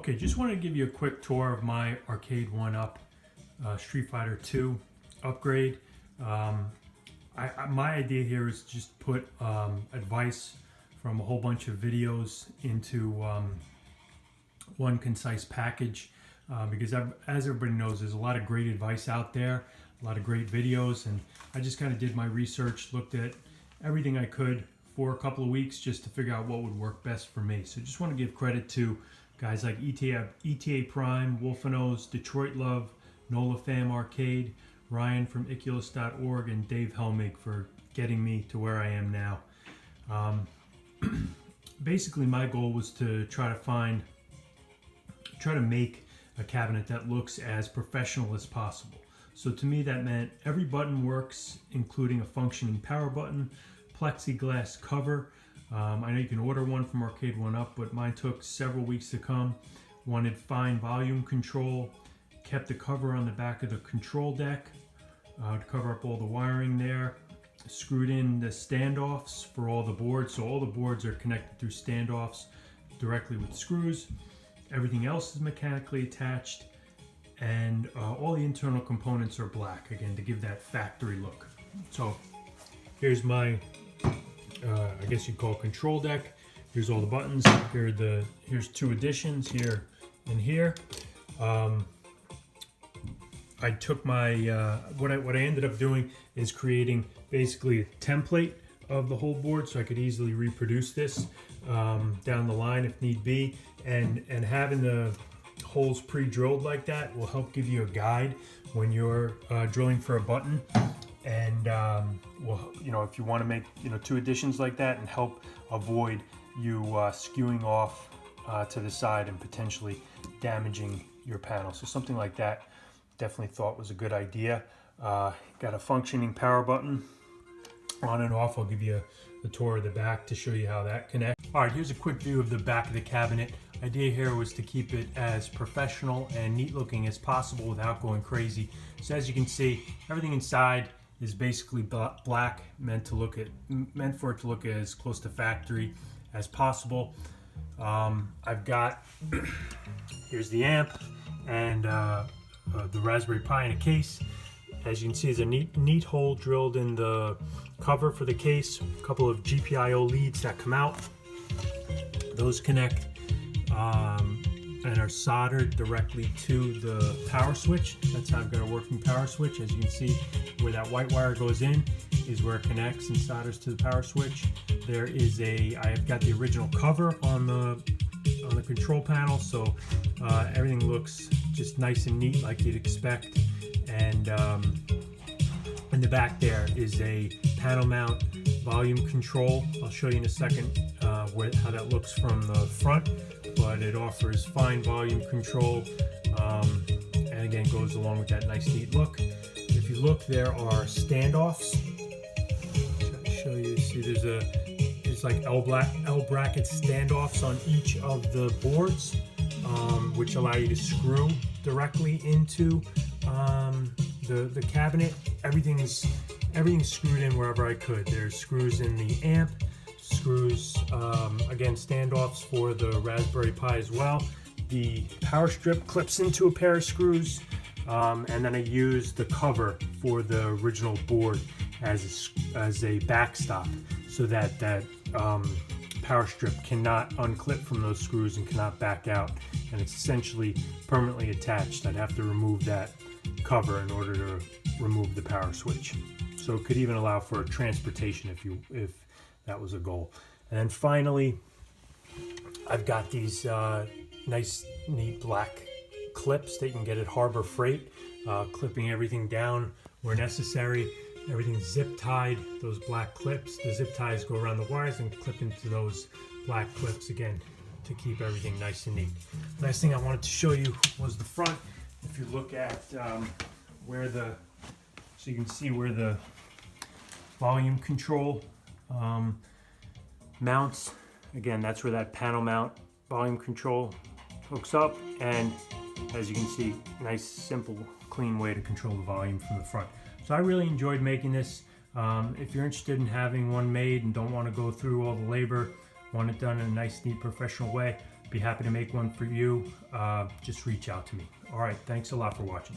Okay, just wanted to give you a quick tour of my Arcade1UP Street Fighter 2 upgrade. My idea here is just put advice from a whole bunch of videos into one concise package because as everybody knows, there's a lot of great advice out there, a lot of great videos, and I just kind of did my research, looked at everything I could for a couple of weeks just to figure out what would work best for me. So just want to give credit to guys like ETA PRIME, Wolfenos, Detroit Love, Nola Fam Arcade, Ryan from Iculus.org, and Dave Helmig for getting me to where I am now. Basically, my goal was to try to make a cabinet that looks as professional as possible. So to me, that meant every button works, including a functioning power button, plexiglass cover. I know you can order one from Arcade1UP, but mine took several weeks to come. Wanted fine volume control, kept the cover on the back of the control deck to cover up all the wiring there. Screwed in the standoffs for all the boards, so all the boards are connected through standoffs directly with screws. Everything else is mechanically attached, and all the internal components are black, again, to give that factory look. So here's my I guess you'd call control deck. Here's all the buttons. Here's two additions here and here. I took my what I ended up doing is creating basically a template of the whole board, so I could easily reproduce this down the line if need be. And having the holes pre-drilled like that will help give you a guide when you're drilling for a button. And well, you know, if you want to make two additions like that and help avoid you skewing off to the side and potentially damaging your panel, so something like that definitely thought was a good idea. Got a functioning power button on and off. I'll give you a tour of the back to show you how that connects. All right, here's a quick view of the back of the cabinet. Idea here was to keep it as professional and neat looking as possible without going crazy. So as you can see, everything inside is basically black, meant for it to look as close to factory as possible. I've got here's the amp and the Raspberry Pi in a case. As you can see, there's a neat hole drilled in the cover for the case. A couple of GPIO leads that come out. Those connect and are soldered directly to the power switch. That's how I've got a working power switch. As you can see, where that white wire goes in is where it connects and solders to the power switch. There is I've got the original cover on the control panel, so everything looks just nice and neat like you'd expect. And in the back there is a panel mount volume control. I'll show you in a second how that looks from the front, but it offers fine volume control and again goes along with that nice neat look. If you look, there are standoffs. Show you, see there's like L bracket standoffs on each of the boards, which allow you to screw directly into the cabinet. Everything's screwed in wherever I could. There's screws in the amp, screws, again, standoffs for the Raspberry Pi as well. The power strip clips into a pair of screws, and then I used the cover for the original board as a backstop, so that power strip cannot unclip from those screws and cannot back out, and it's essentially permanently attached. I'd have to remove that cover in order to remove the power switch. So it could even allow for transportation if that was a goal. And then finally, I've got these nice, neat black clips that you can get at Harbor Freight, clipping everything down where necessary. Everything's zip tied, those black clips. The zip ties go around the wires and clip into those black clips, again, to keep everything nice and neat. Last thing I wanted to show you was the front. If you look at so you can see where the volume control mounts. Again, that's where that panel mount volume control hooks up, and as you can see, nice, simple, clean way to control the volume from the front. So I really enjoyed making this. If you're interested in having one made and don't want to go through all the labor, want it done in a nice, neat, professional way, Be happy to make one for you. Just reach out to me. All right, thanks a lot for watching.